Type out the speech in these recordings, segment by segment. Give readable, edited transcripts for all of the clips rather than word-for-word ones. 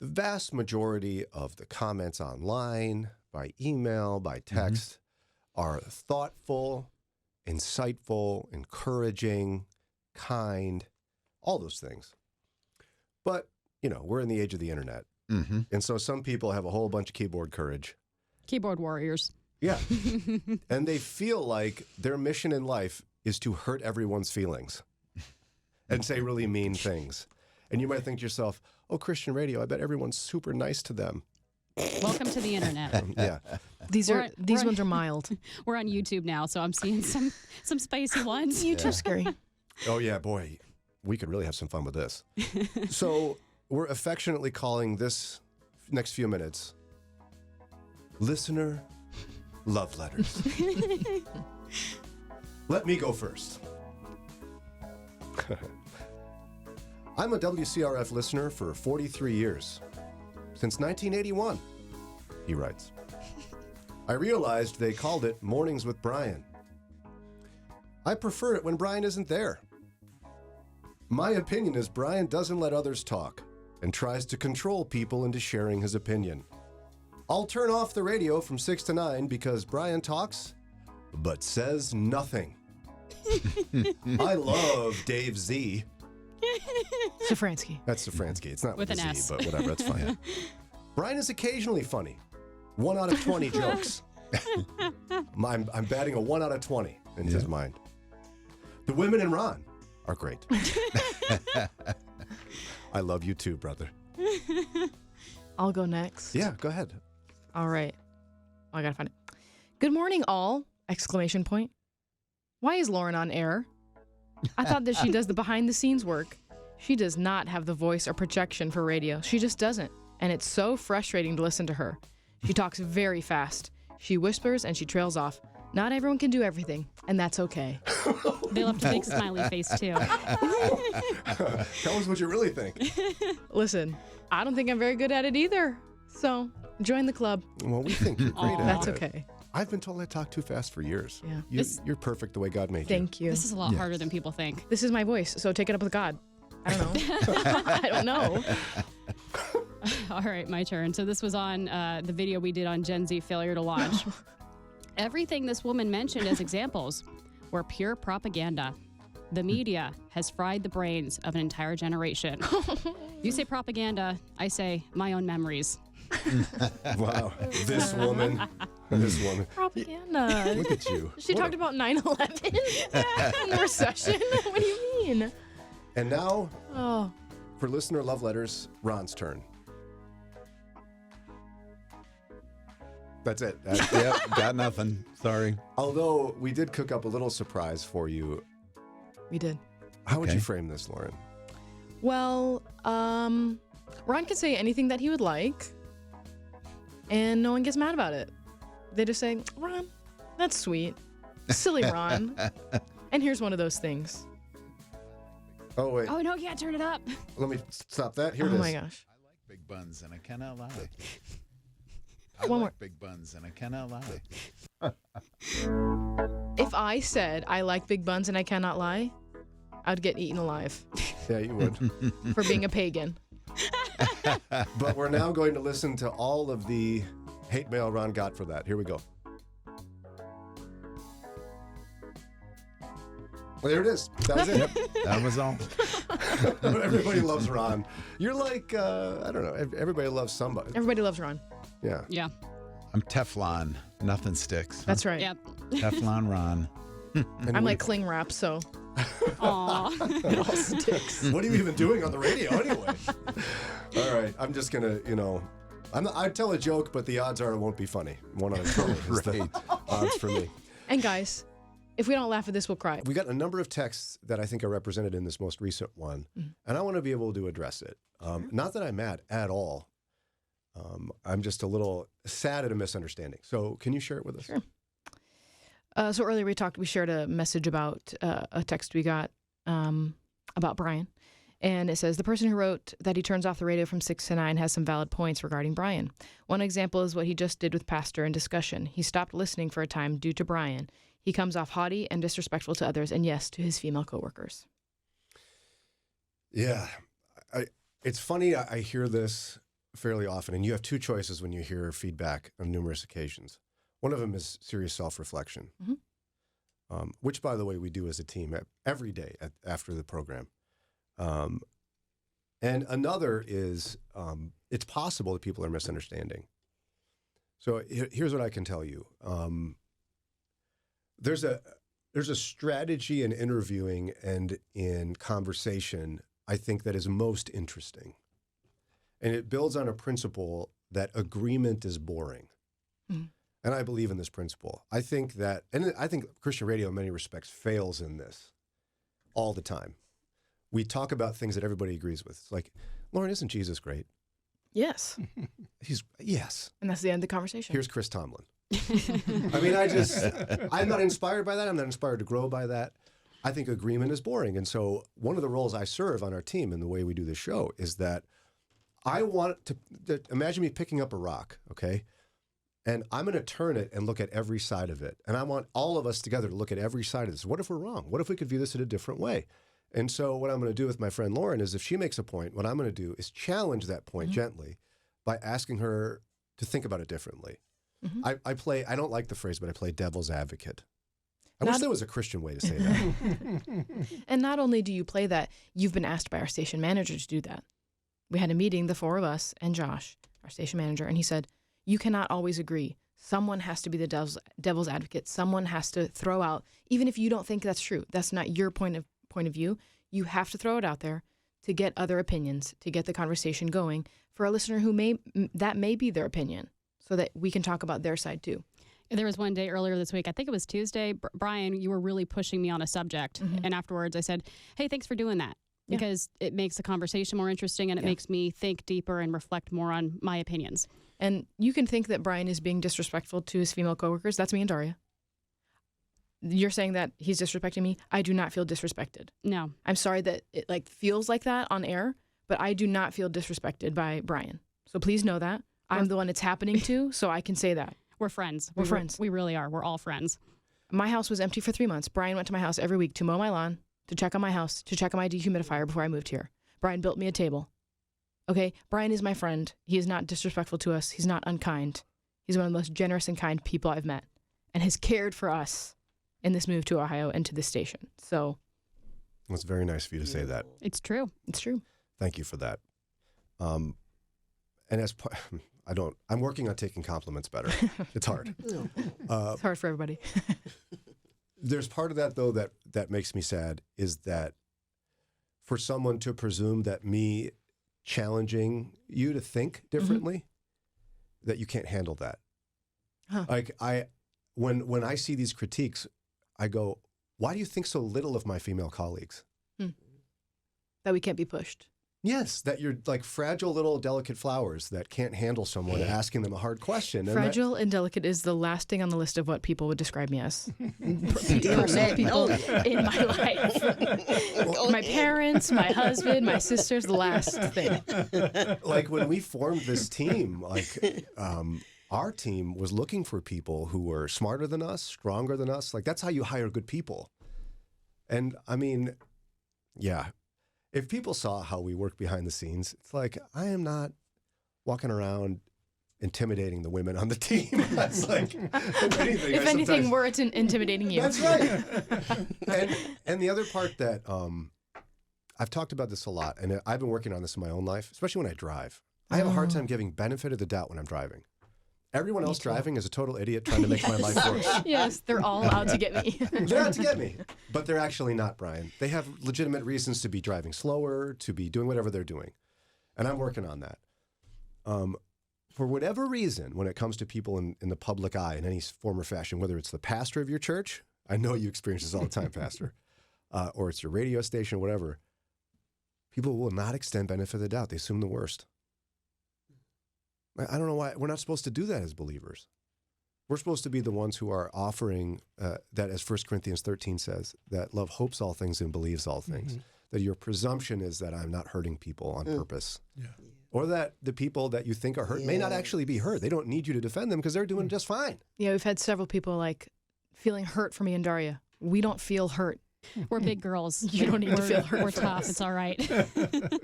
the vast majority of the comments online, by email, by text, are thoughtful, insightful, encouraging, kind, all those things. But, we're in the age of the internet. Mm-hmm. And so some people have a whole bunch of keyboard courage. Keyboard warriors. Yeah. And they feel like their mission in life is to hurt everyone's feelings and say really mean things. And you might think to yourself, oh, Christian radio, I bet everyone's super nice to them. Welcome to the internet. Yeah. These ones are mild. We're on YouTube now, so I'm seeing some spicy ones. YouTube's scary. Oh, yeah, boy, we could really have some fun with this. So we're affectionately calling this next few minutes Listener Love Letters. Let me go first. I'm a WCRF listener for 43 years. Since 1981, he writes. I realized they called it Mornings with Brian. I prefer it when Brian isn't there. My opinion is Brian doesn't let others talk and tries to control people into sharing his opinion. I'll turn off the radio from 6 to 9 because Brian talks, but says nothing. I love Dave Z. Safransky. That's Safransky. It's not With with an a Z, S. but whatever, that's fine. Brian is occasionally funny. 1 out of 20 jokes. I'm batting a 1 out of 20 in his mind. The women in Ron are great. I love you too, brother. I'll go next. Yeah, go ahead. All right. Oh, I gotta find it. Good morning, all! Exclamation point. Why is Lauren on air? I thought that she does the behind-the-scenes work. She does not have the voice or projection for radio. She just doesn't. And it's so frustrating to listen to her. She talks very fast. She whispers and she trails off. Not everyone can do everything, and that's okay. They left a big smiley face, too. Tell us what you really think. Listen, I don't think I'm very good at it either. So, join the club. Well, we think you're great Aw. at That's it. okay. I've been told I talk too fast for years. Yeah. You're perfect the way God made you. Thank you. This is a lot harder than people think. This is my voice, so take it up with God. I don't know. I don't know. All right, my turn. So this was on the video we did on Gen Z failure to launch. Everything this woman mentioned as examples were pure propaganda. The media has fried the brains of an entire generation. You say propaganda, I say my own memories. Wow. This woman. This woman. Propaganda. Look at you. She What talked a- about 9/11 and the recession. What do you mean? And now, Oh, for listener love letters, Ron's turn. That's it. Yep, got nothing. Sorry. Although we did cook up a little surprise for you. we did. How would Okay. you frame this, Lauren? Well, Ron can say anything that he would like, and no one gets mad about it. They just say, Ron, that's sweet. Silly Ron. And here's one of those things. Oh, wait. Oh, no, yeah, turn it up. Let me stop that. Here it Oh is. my gosh. I like big buns, and I cannot lie. One more. big buns, and I cannot lie. If I said I like big buns and I cannot lie, I'd get eaten alive Yeah, you would. for being a pagan. But we're now going to listen to all of the hate mail Ron got for that. Here we go. Well, there it is. That was it. That was all. Everybody loves Ron. You're like, I don't know, everybody loves somebody. Everybody loves Ron. Yeah. Yeah, I'm Teflon. Nothing sticks. That's right. yeah. Teflon Ron. And I'm we- like cling wrap, so Aw. it all sticks. What are you even doing on the radio anyway? All right, I'm just gonna, I'd tell a joke, but the odds are it won't be funny. 1 out of 20 is the Right. odds for me. And guys, if we don't laugh at this, we'll cry. We got a number of texts that I think are represented in this most recent one, and I want to be able to address it. Not that I'm mad at all. I'm just a little sad at a misunderstanding. So can you share it with us? Sure. So earlier we shared a message about a text we got about Brian. And it says, the person who wrote that he turns off the radio from 6 to 9 has some valid points regarding Brian. One example is what he just did with Pastor in discussion. He stopped listening for a time due to Brian. He comes off haughty and disrespectful to others, and yes, to his female coworkers. Yeah. It's funny, I hear this fairly often, and you have two choices when you hear feedback on numerous occasions. One of them is serious self-reflection, which, by the way, we do as a team every day after the program. And another is it's possible that people are misunderstanding. So here's what I can tell you. There's a strategy in interviewing and in conversation, I think, that is most interesting. And it builds on a principle that agreement is boring. And I believe in this principle. I think that, and I think Christian radio in many respects fails in this all the time. We talk about things that everybody agrees with. It's like, Lauren, isn't Jesus great? Yes. Yes. And that's the end of the conversation. Here's Chris Tomlin. I mean, I'm not inspired by that. I'm not inspired to grow by that. I think agreement is boring. And so one of the roles I serve on our team in the way we do this show is that I want to imagine me picking up a rock, okay? And I'm going to turn it and look at every side of it. And I want all of us together to look at every side of this. What if we're wrong? What if we could view this in a different way? And so what I'm going to do with my friend Lauren is if she makes a point, what I'm going to do is challenge that point gently by asking her to think about it differently. I don't like the phrase, but I play devil's advocate. I wish there was a Christian way to say that. And not only do you play that, you've been asked by our station manager to do that. We had a meeting, the four of us and Josh, our station manager, and he said, you cannot always agree. Someone has to be the devil's advocate. Someone has to throw out, even if you don't think that's true, that's not your point of view, you have to throw it out there to get other opinions, to get the conversation going for a listener who that may be their opinion, so that we can talk about their side too. There was one day earlier this week, I think it was Tuesday, Brian, you were really pushing me on a subject. And afterwards I said, hey, thanks for doing that. Because it makes the conversation more interesting and it makes me think deeper and reflect more on my opinions. And you can think that Brian is being disrespectful to his female coworkers. That's me and Daria. You're saying that he's disrespecting me. I do not feel disrespected. No. I'm sorry that it feels like that on air, but I do not feel disrespected by Brian. So please know that. I'm the one it's happening to, so I can say that. We're friends. We're friends. We really are. We're all friends. My house was empty for 3 months. Brian went to my house every week to mow my lawn, to check on my house, to check on my dehumidifier before I moved here. Brian built me a table. Okay, Brian is my friend. He is not disrespectful to us. He's not unkind. He's one of the most generous and kind people I've met and has cared for us in this move to Ohio and to this station. So It's very nice of you to say that. It's true. It's true. Thank you for that. And as part, I'm working on taking compliments better. It's hard. It's hard for everybody. There's part of that, though, that makes me sad, is that for someone to presume that me challenging you to think differently, that you can't handle that. Like when I see these critiques, I go, why do you think so little of my female colleagues? That we can't be pushed. Yes, that you're like fragile little delicate flowers that can't handle someone asking them a hard question. Fragile and delicate is the last thing on the list of what people would describe me as. Personal people in my life. My parents, my husband, my sisters, the last thing. Like when we formed this team, our team was looking for people who were smarter than us, stronger than us. Like that's how you hire good people. And I mean, yeah. If people saw how we work behind the scenes, it's like, I am not walking around intimidating the women on the team. That's like, if anything, we're intimidating you. That's right. and the other part that I've talked about this a lot, and I've been working on this in my own life, especially when I drive. I have a hard time giving benefit of the doubt when I'm driving. Everyone else driving is a total idiot trying to make my life worse. Yes, they're all out to get me. They're out to get me. But they're actually not, Brian. They have legitimate reasons to be driving slower, to be doing whatever they're doing. And I'm working on that. For whatever reason, when it comes to people in the public eye in any form or fashion, whether it's the pastor of your church, I know you experience this all the time, Pastor, or it's your radio station, whatever, people will not extend benefit of the doubt. They assume the worst. I don't know why. We're not supposed to do that as believers. We're supposed to be the ones who are offering that, as 1 Corinthians 13 says, that love hopes all things and believes all things. That your presumption is that I'm not hurting people on purpose. Yeah. Or that the people that you think are hurt may not actually be hurt. They don't need you to defend them because they're doing just fine. Yeah, we've had several people feeling hurt for me and Daria. We don't feel hurt We're big girls. You don't need to We're- feel hurt We're for tough. us. It's all right.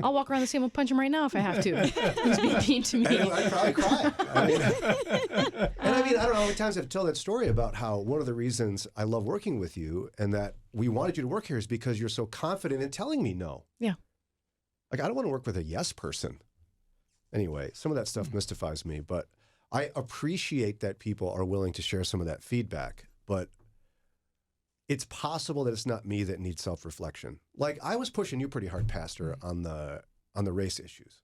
I'll walk around the table and punch him right now if I have to. He's being mean to me. I'd probably cry. I don't know how many times I've told that story about how one of the reasons I love working with you and that we wanted you to work here is because you're so confident in telling me no. Yeah. Like, I don't want to work with a yes person. Anyway, some of that stuff mystifies me, but I appreciate that people are willing to share some of that feedback. But it's possible that it's not me that needs self-reflection. Like, I was pushing you pretty hard, Pastor, on the race issues.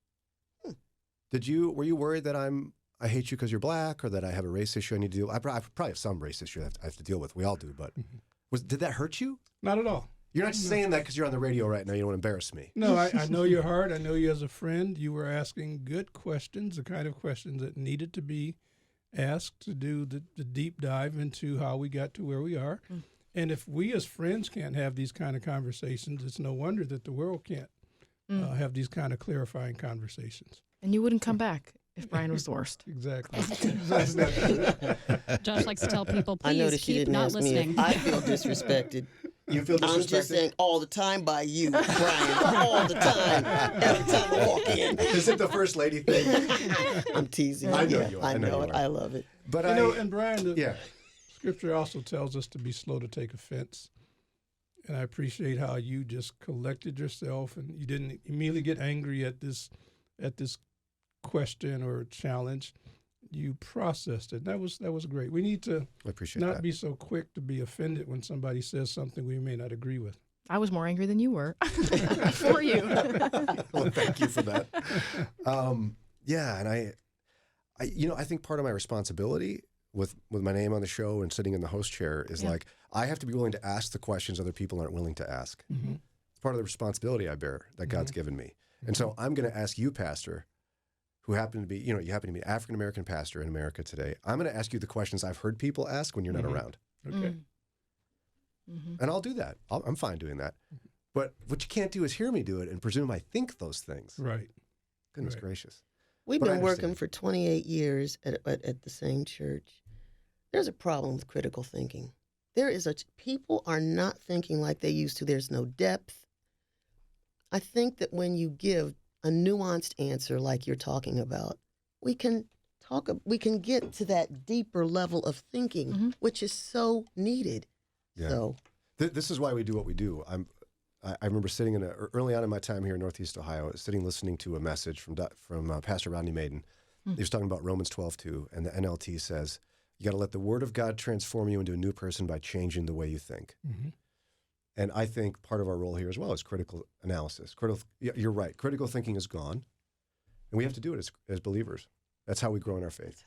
Were you worried that I hate you because you're black, or that I have a race issue I need to deal with? I probably have some race issue I have to deal with. We all do, but did that hurt you? Not at all. You're not just saying that because you're on the radio right now. You don't want to embarrass me. No, I know your heart. I know you as a friend. You were asking good questions, the kind of questions that needed to be asked to do the deep dive into how we got to where we are. And if we as friends can't have these kind of conversations, it's no wonder that the world can't have these kind of clarifying conversations. And you wouldn't come back if Brian was the worst. Exactly. Josh likes to tell people, I please noticed you keep didn't not ask listening. me if I feel disrespected. You feel I'm just disrespected? saying all the time by you, Brian. All the time. Every time I walk in. Is it the first lady thing? I'm teasing. I know Yeah, you are. I I know know you it. are. I love it. But And Brian, the yeah. Scripture also tells us to be slow to take offense. And I appreciate how you just collected yourself and you didn't immediately get angry at this question or challenge. You processed it. That was great. We need to I appreciate not that. be so quick to be offended when somebody says something we may not agree with. I was more angry than you were for you. Well, thank you for that. Yeah, and I think part of my responsibility with my name on the show and sitting in the host chair is like, I have to be willing to ask the questions other people aren't willing to ask. It's part of the responsibility I bear that God's given me. And so I'm going to ask you, Pastor, who happen to be, you happen to be an African-American pastor in America today. I'm going to ask you the questions I've heard people ask when you're not around. Okay. And I'll do that. I'm fine doing that. But what you can't do is hear me do it and presume I think those things. Right. Goodness Right. gracious. We've But I been working understand. for 28 years at the same church. There's a problem with critical thinking. People are not thinking like they used to. There's no depth. I think that when you give a nuanced answer like you're talking about, we can get to that deeper level of thinking, which is so needed. Yeah. So This is why we do what we do. I remember sitting early on in my time here in Northeast Ohio, listening to a message from Pastor Rodney Maiden. He was talking about Romans 12:2, and the NLT says, you got to let the Word of God transform you into a new person by changing the way you think. And I think part of our role here as well is critical analysis. You're right. Critical thinking is gone, and we have to do it as believers. That's how we grow in our faith.